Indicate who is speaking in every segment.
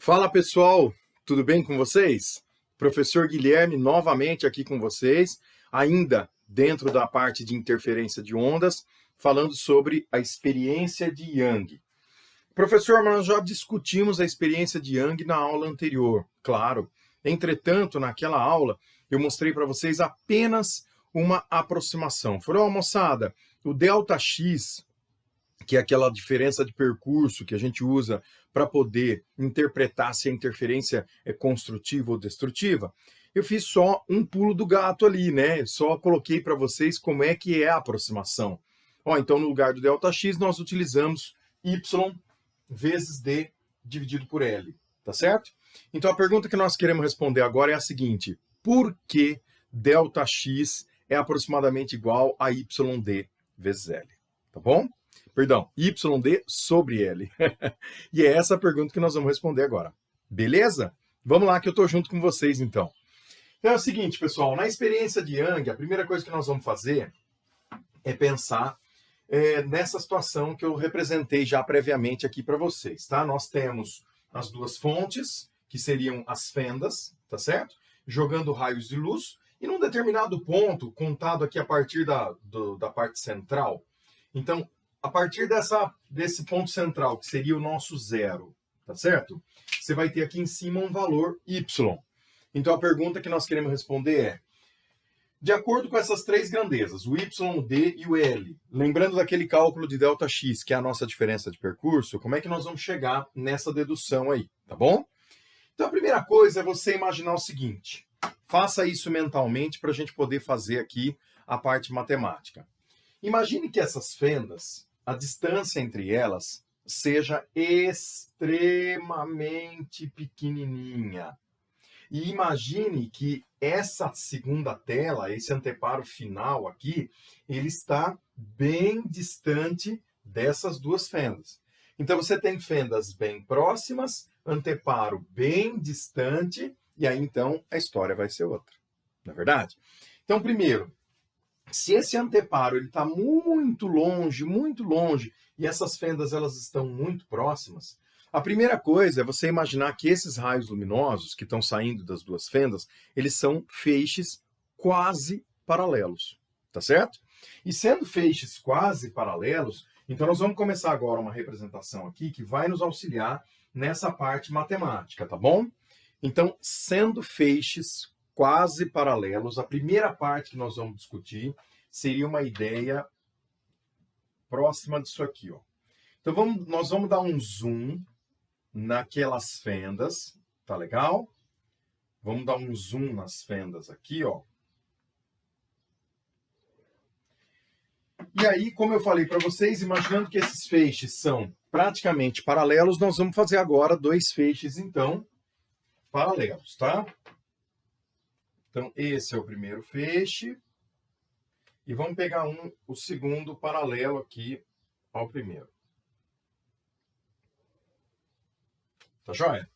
Speaker 1: Fala pessoal, tudo bem com vocês? Professor Guilherme novamente aqui com vocês, ainda dentro da parte de interferência de ondas, falando sobre a experiência de Young. Professor, nós já discutimos a experiência de Young na aula anterior, claro. Entretanto, naquela aula, eu mostrei para vocês apenas uma aproximação. Falei, moçada, o ΔX, que é aquela diferença de percurso que a gente usa para poder interpretar se a interferência é construtiva ou destrutiva, eu fiz só um pulo do gato ali, né? Só coloquei para vocês como é que é a aproximação. Então, no lugar do ΔX, nós utilizamos Y vezes D dividido por L, tá certo? Então, a pergunta que nós queremos responder agora é a seguinte: por que ΔX é aproximadamente igual a YD vezes L? Tá bom? Perdão, YD sobre L. E é essa a pergunta que nós vamos responder agora. Beleza? Vamos lá que eu estou junto com vocês, então. Então é o seguinte, pessoal, na experiência de Young, a primeira coisa que nós vamos fazer é pensar nessa situação que eu representei já previamente aqui para vocês, tá? Nós temos as duas fontes, que seriam as fendas, tá certo? Jogando raios de luz, e num determinado ponto, contado aqui a partir da parte central, então, a partir desse ponto central, que seria o nosso zero, tá certo? Você vai ter aqui em cima um valor y. Então, a pergunta que nós queremos responder é, de acordo com essas três grandezas, o y, o d e o l, lembrando daquele cálculo de ΔX, que é a nossa diferença de percurso, como é que nós vamos chegar nessa dedução aí, tá bom? Então, a primeira coisa é você imaginar o seguinte, faça isso mentalmente para a gente poder fazer aqui a parte matemática. Imagine que essas fendas, a distância entre elas seja extremamente pequenininha. E imagine que essa segunda tela, esse anteparo final aqui, ele está bem distante dessas duas fendas. Então, você tem fendas bem próximas, anteparo bem distante, e aí, então, a história vai ser outra. Não é verdade? Então, primeiro, se esse anteparo está muito longe, e essas fendas elas estão muito próximas, a primeira coisa é você imaginar que esses raios luminosos que estão saindo das duas fendas, eles são feixes quase paralelos, tá certo? E sendo feixes quase paralelos, então nós vamos começar agora uma representação aqui que vai nos auxiliar nessa parte matemática, tá bom? Então, sendo feixes quase paralelos, a primeira parte que nós vamos discutir seria uma ideia próxima disso aqui, ó. Então, nós vamos dar um zoom naquelas fendas, tá legal? Vamos dar um zoom nas fendas aqui, ó. E aí, como eu falei para vocês, imaginando que esses feixes são praticamente paralelos, nós vamos fazer agora dois feixes, então, paralelos, tá? Então, esse é o primeiro feixe. E vamos pegar o segundo paralelo aqui ao primeiro. Tá joia?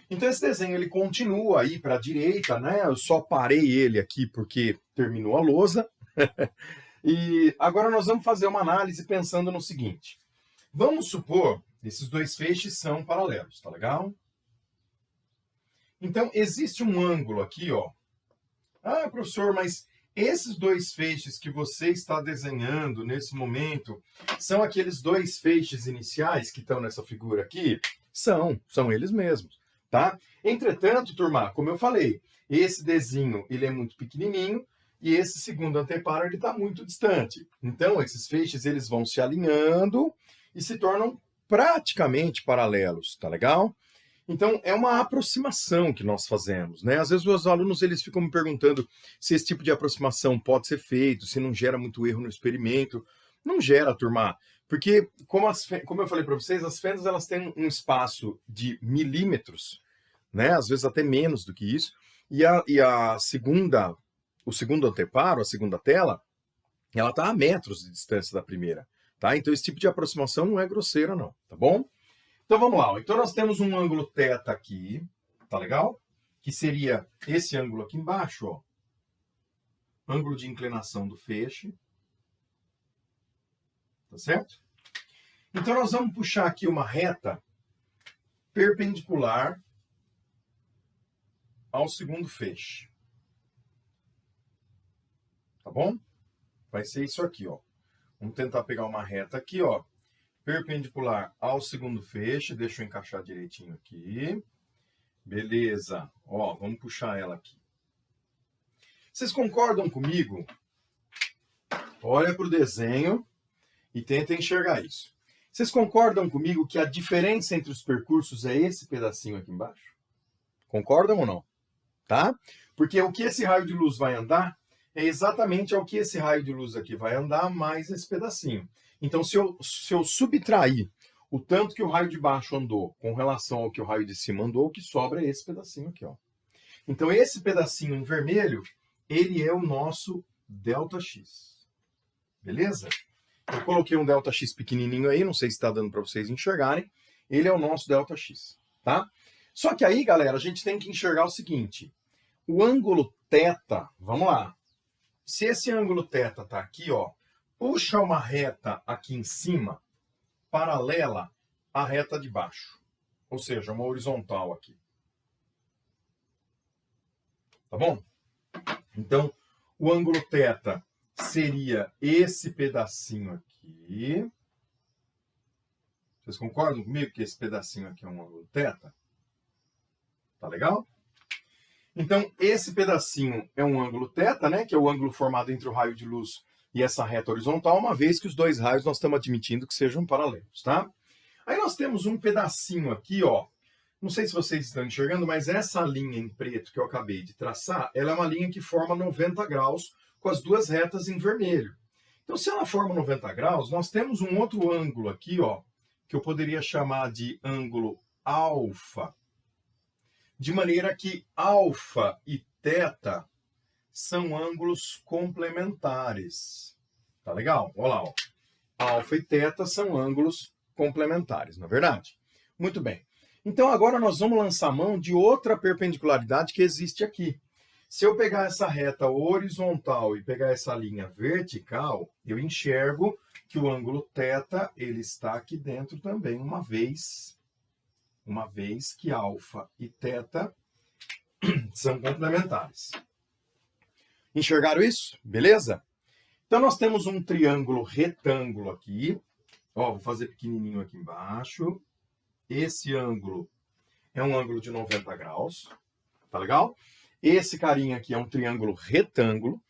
Speaker 1: Então, esse desenho ele continua aí para a direita, né? Eu só parei ele aqui porque terminou a lousa. E agora nós vamos fazer uma análise pensando no seguinte. Vamos supor que esses dois feixes são paralelos, tá legal? Então, existe um ângulo aqui, ó. Ah, professor, mas esses dois feixes que você está desenhando nesse momento são aqueles dois feixes iniciais que estão nessa figura aqui? São eles mesmos, tá? Entretanto, turma, como eu falei, esse Dzinho, ele é muito pequenininho e esse segundo anteparo, ele está muito distante. Então, esses feixes, eles vão se alinhando e se tornam praticamente paralelos, tá legal? Então, é uma aproximação que nós fazemos, né? Às vezes os alunos eles ficam me perguntando se esse tipo de aproximação pode ser feito, se não gera muito erro no experimento. Não gera, turma, porque, como eu falei para vocês, as fendas elas têm um espaço de milímetros, né? Às vezes até menos do que isso, e o segundo anteparo, a segunda tela, ela está a metros de distância da primeira, tá? Então, esse tipo de aproximação não é grosseira, não, tá bom? Então, vamos lá. Então, nós temos um ângulo θ aqui, tá legal? Que seria esse ângulo aqui embaixo, ó. Ângulo de inclinação do feixe. Tá certo? Então, nós vamos puxar aqui uma reta perpendicular ao segundo feixe. Tá bom? Vai ser isso aqui, ó. Vamos tentar pegar uma reta aqui, ó. Perpendicular ao segundo feixe. Deixa eu encaixar direitinho aqui. Beleza. Ó, vamos puxar ela aqui. Vocês concordam comigo? Olha para o desenho e tenta enxergar isso. Vocês concordam comigo que a diferença entre os percursos é esse pedacinho aqui embaixo? Concordam ou não? Tá? Porque o que esse raio de luz vai andar é exatamente ao que esse raio de luz aqui vai andar mais esse pedacinho. Então, se eu subtrair o tanto que o raio de baixo andou com relação ao que o raio de cima andou, o que sobra é esse pedacinho aqui, ó. Então, esse pedacinho em vermelho, ele é o nosso ΔX. Beleza? Eu coloquei um ΔX pequenininho aí, não sei se está dando para vocês enxergarem. Ele é o nosso ΔX, tá? Só que aí, galera, a gente tem que enxergar o seguinte. O ângulo θ, vamos lá. Se esse ângulo θ está aqui, ó, puxa uma reta aqui em cima, paralela à reta de baixo. Ou seja, uma horizontal aqui. Tá bom? Então, o ângulo θ seria esse pedacinho aqui. Vocês concordam comigo que esse pedacinho aqui é um ângulo θ? Tá legal? Então, esse pedacinho é um ângulo θ, né? Que é o ângulo formado entre o raio de luz e essa reta horizontal, uma vez que os dois raios nós estamos admitindo que sejam paralelos, tá? Aí nós temos um pedacinho aqui, ó. Não sei se vocês estão enxergando, mas essa linha em preto que eu acabei de traçar, ela é uma linha que forma 90 graus com as duas retas em vermelho. Então, se ela forma 90 graus, nós temos um outro ângulo aqui, ó, que eu poderia chamar de ângulo alfa, de maneira que alfa e θ são ângulos complementares. Tá legal? Olha lá, ó. Alfa e θ são ângulos complementares, não é verdade? Muito bem. Então, agora nós vamos lançar mão de outra perpendicularidade que existe aqui. Se eu pegar essa reta horizontal e pegar essa linha vertical, eu enxergo que o ângulo θ ele está aqui dentro também, uma vez que alfa e θ são complementares. Enxergaram isso? Beleza? Então, nós temos um triângulo retângulo aqui. Ó, vou fazer pequenininho aqui embaixo. Esse ângulo é um ângulo de 90 graus. Tá legal? Esse carinha aqui é um triângulo retângulo.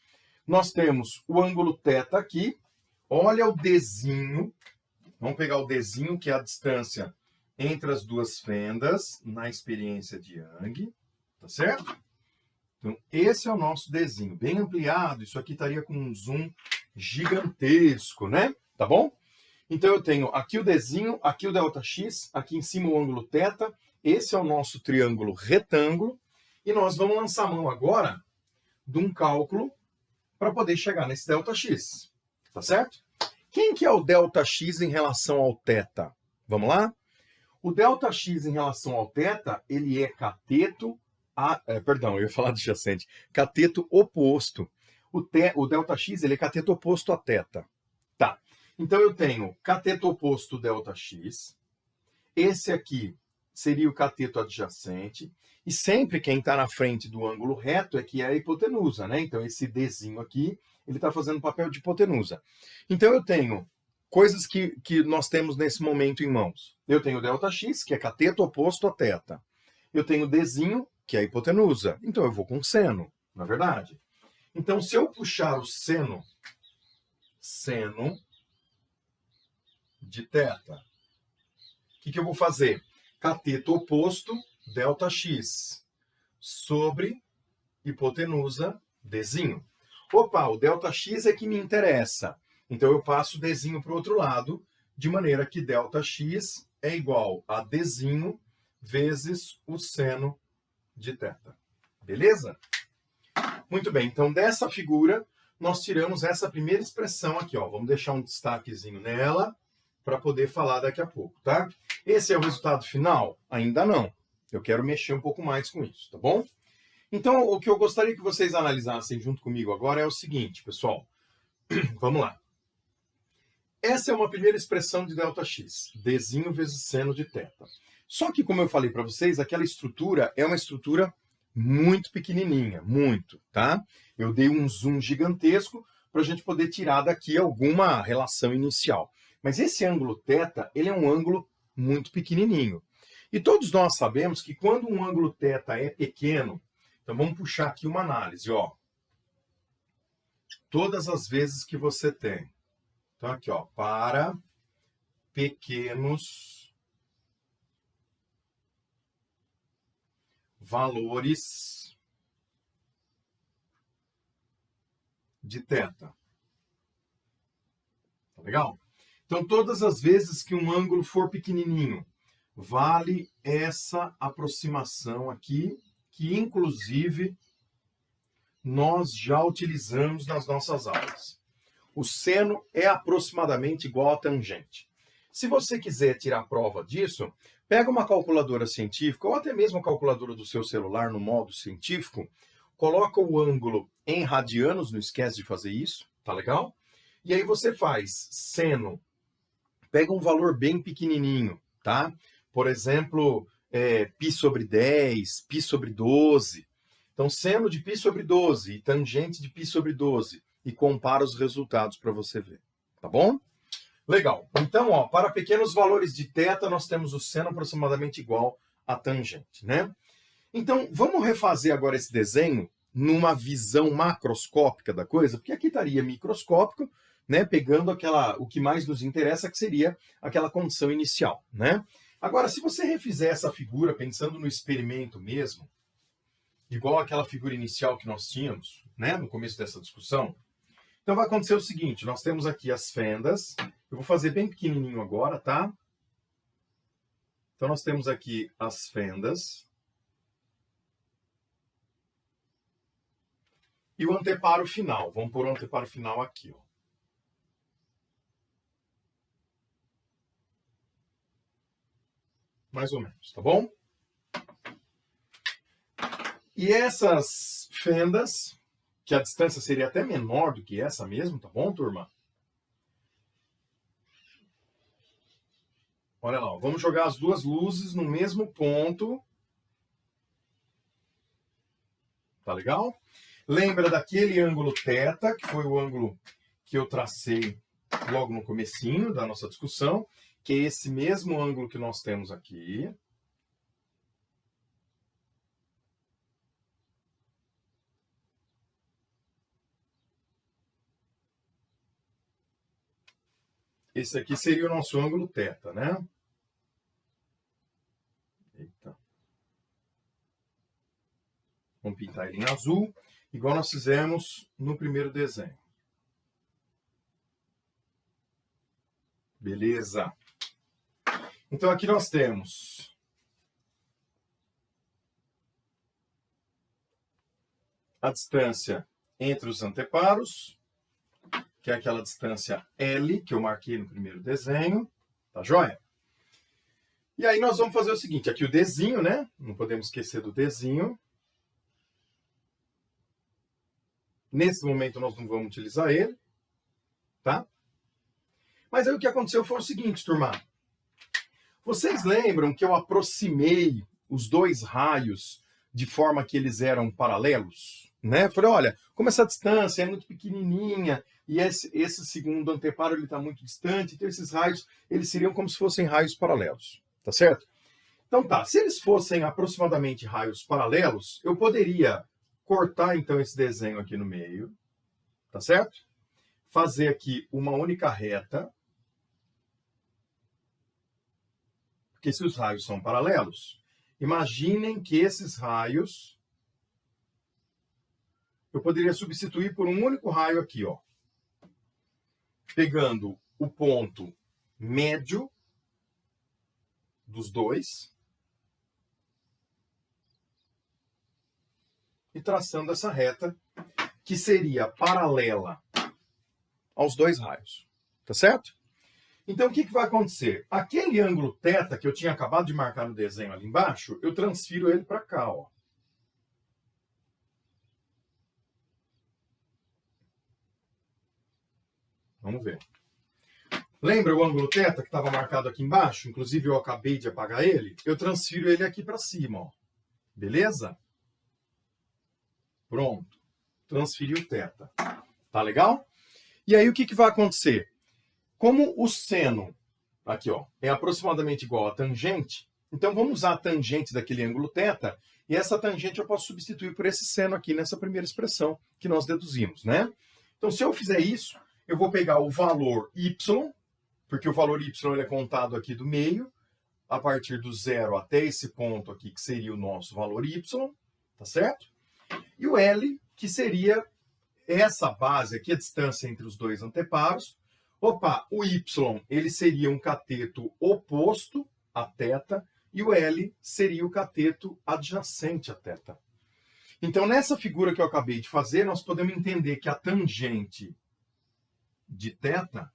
Speaker 1: Nós temos o ângulo θ aqui. Olha o Dzinho. Vamos pegar o Dzinho, que é a distância entre as duas fendas, na experiência de Young. Tá certo? Então, esse é o nosso Dzinho. Bem ampliado. Isso aqui estaria com um zoom gigantesco, né? Tá bom? Então, eu tenho aqui o Dzinho, aqui o ΔX, aqui em cima o ângulo θ. Esse é o nosso triângulo retângulo. E nós vamos lançar mão agora de um cálculo para poder chegar nesse ΔX. Tá certo? Quem que é o ΔX em relação ao θ? Vamos lá? O ΔX em relação ao θ, ele é cateto... perdão, eu ia falar adjacente. Cateto oposto. O ΔX ele é cateto oposto a θ. Tá. Então, eu tenho cateto oposto ΔX. Esse aqui seria o cateto adjacente. E sempre quem está na frente do ângulo reto é que é a hipotenusa, né? Então, esse Dzinho aqui, ele está fazendo papel de hipotenusa. Então, eu tenho coisas que nós temos nesse momento em mãos. Eu tenho o ΔX, que é cateto oposto a θ. Eu tenho o Dzinho, que é a hipotenusa. Então, eu vou com seno, não é verdade? Então, se eu puxar o seno de θ, o que eu vou fazer? Cateto oposto, ΔX, sobre hipotenusa, Dzinho. Opa, o ΔX é que me interessa. Então, eu passo o Dzinho para o outro lado, de maneira que ΔX é igual a Dzinho vezes o seno de θ. Beleza? Muito bem, então dessa figura nós tiramos essa primeira expressão aqui, ó. Vamos deixar um destaquezinho nela para poder falar daqui a pouco, tá? Esse é o resultado final? Ainda não. Eu quero mexer um pouco mais com isso, tá bom? Então, o que eu gostaria que vocês analisassem junto comigo agora é o seguinte, pessoal. Vamos lá. Essa é uma primeira expressão de ΔX, Dzinho vezes seno de θ. Só que, como eu falei para vocês, aquela estrutura é uma estrutura muito pequenininha, muito, tá? Eu dei um zoom gigantesco para a gente poder tirar daqui alguma relação inicial. Mas esse ângulo θ, ele é um ângulo muito pequenininho. E todos nós sabemos que quando um ângulo θ é pequeno, então vamos puxar aqui uma análise, ó. Todas as vezes que você tem. Então aqui, ó, para pequenos valores de θ. Tá legal? Então, todas as vezes que um ângulo for pequenininho, vale essa aproximação aqui, que inclusive nós já utilizamos nas nossas aulas. O seno é aproximadamente igual à tangente. Se você quiser tirar prova disso, pega uma calculadora científica, ou até mesmo a calculadora do seu celular no modo científico, coloca o ângulo em radianos, não esquece de fazer isso, tá legal? E aí você faz seno, pega um valor bem pequenininho, tá? Por exemplo, π sobre 10, π sobre 12. Então, seno de π sobre 12 e tangente de π sobre 12. E compara os resultados para você ver, tá bom? Legal. Então, ó, para pequenos valores de θ, nós temos o seno aproximadamente igual à tangente, né? Então, vamos refazer agora esse desenho numa visão macroscópica da coisa, porque aqui estaria microscópico, né, pegando o que mais nos interessa, que seria aquela condição inicial, né? Agora, se você refizer essa figura pensando no experimento mesmo, igual aquela figura inicial que nós tínhamos, né, no começo dessa discussão, então vai acontecer o seguinte, nós temos aqui as fendas, eu vou fazer bem pequenininho agora, tá? Então nós temos aqui as fendas e o anteparo final. Vamos pôr o anteparo final aqui, ó. Mais ou menos, tá bom? E essas fendas, que a distância seria até menor do que essa mesmo, tá bom, turma? Olha lá, ó, vamos jogar as duas luzes no mesmo ponto. Tá legal? Lembra daquele ângulo θ, que foi o ângulo que eu tracei logo no comecinho da nossa discussão, que é esse mesmo ângulo que nós temos aqui. Esse aqui seria o nosso ângulo θ, né? Eita. Vamos pintar ele em azul, igual nós fizemos no primeiro desenho. Beleza. Então aqui nós temos a distância entre os anteparos, que é aquela distância L, que eu marquei no primeiro desenho, tá joia? E aí nós vamos fazer o seguinte, aqui o Dzinho, né? Não podemos esquecer do Dzinho. Nesse momento nós não vamos utilizar ele, tá? Mas aí o que aconteceu foi o seguinte, turma. Vocês lembram que eu aproximei os dois raios de forma que eles eram paralelos? Né? Falei, olha, como essa distância é muito pequenininha e esse segundo anteparo está muito distante, então esses raios eles seriam como se fossem raios paralelos, tá certo? Então tá, se eles fossem aproximadamente raios paralelos, eu poderia cortar então esse desenho aqui no meio, tá certo? Fazer aqui uma única reta, porque se os raios são paralelos, imaginem que esses raios eu poderia substituir por um único raio aqui, ó. Pegando o ponto médio dos dois e traçando essa reta que seria paralela aos dois raios, tá certo? Então, o que vai acontecer? Aquele ângulo θ que eu tinha acabado de marcar no desenho ali embaixo, eu transfiro ele para cá, ó. Vamos ver. Lembra o ângulo θ que estava marcado aqui embaixo? Inclusive eu acabei de apagar ele. Eu transfiro ele aqui para cima, ó. Beleza? Pronto. Transferi o θ. Tá legal? E aí o que vai acontecer? Como o seno, aqui ó, é aproximadamente igual à tangente, então vamos usar a tangente daquele ângulo θ, e essa tangente eu posso substituir por esse seno aqui nessa primeira expressão que nós deduzimos, né? Então se eu fizer isso, eu vou pegar o valor y, porque o valor y ele é contado aqui do meio, a partir do zero até esse ponto aqui, que seria o nosso valor y, tá certo? E o L, que seria essa base aqui, a distância entre os dois anteparos. Opa, o Y, ele seria um cateto oposto a θ, e o L seria o cateto adjacente a θ. Então, nessa figura que eu acabei de fazer, nós podemos entender que a tangente de θ,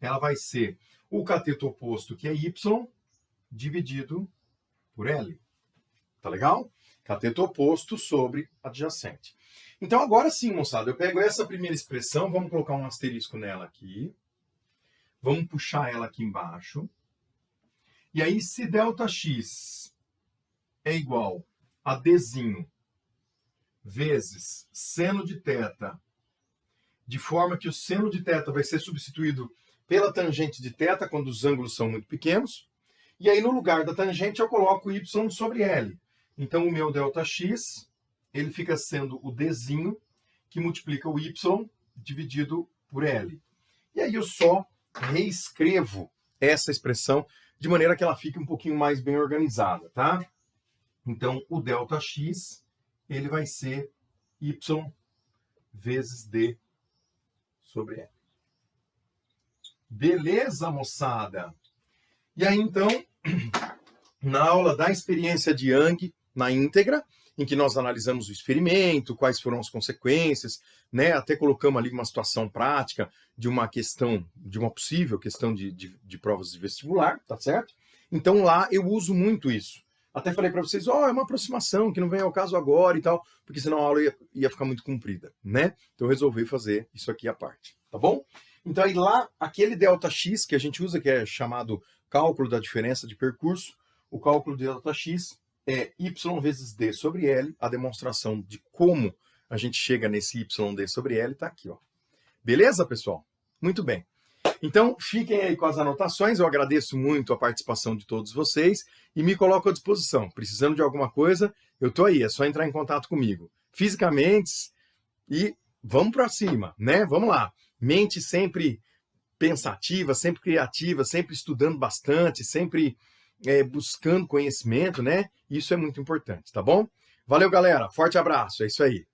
Speaker 1: ela vai ser o cateto oposto, que é Y, dividido por L. Tá legal? Cateto oposto sobre adjacente. Então, agora sim, moçada, eu pego essa primeira expressão, vamos colocar um asterisco nela aqui. Vamos puxar ela aqui embaixo. E aí, se ΔX é igual a Dzinho vezes seno de θ, de forma que o seno de θ vai ser substituído pela tangente de θ quando os ângulos são muito pequenos. E aí, no lugar da tangente, eu coloco y sobre L. Então, o meu ΔX, ele fica sendo o Dzinho, que multiplica o y dividido por L. E aí eu só reescrevo essa expressão de maneira que ela fique um pouquinho mais bem organizada, tá? Então, o ΔX, ele vai ser y vezes D sobre L. Beleza, moçada? E aí, então, na aula da experiência de Young, na íntegra, em que nós analisamos o experimento, quais foram as consequências, né? Até colocamos ali uma situação prática de uma questão, de uma possível questão de provas de vestibular, tá certo? Então lá eu uso muito isso. Até falei para vocês, é uma aproximação que não vem ao caso agora e tal, porque senão a aula ia ficar muito comprida, né? Então eu resolvi fazer isso aqui à parte, tá bom? Então aí lá, aquele ΔX que a gente usa, que é chamado cálculo da diferença de percurso, o cálculo de ΔX é y vezes d sobre L, a demonstração de como a gente chega nesse yd sobre L está aqui, ó. Beleza, pessoal? Muito bem. Então, fiquem aí com as anotações, eu agradeço muito a participação de todos vocês e me coloco à disposição. Precisando de alguma coisa, eu estou aí, é só entrar em contato comigo. Fisicamente, e vamos para cima, né? Vamos lá. Mente sempre pensativa, sempre criativa, sempre estudando bastante, sempre buscando conhecimento, né? Isso é muito importante, tá bom? Valeu, galera. Forte abraço. É isso aí.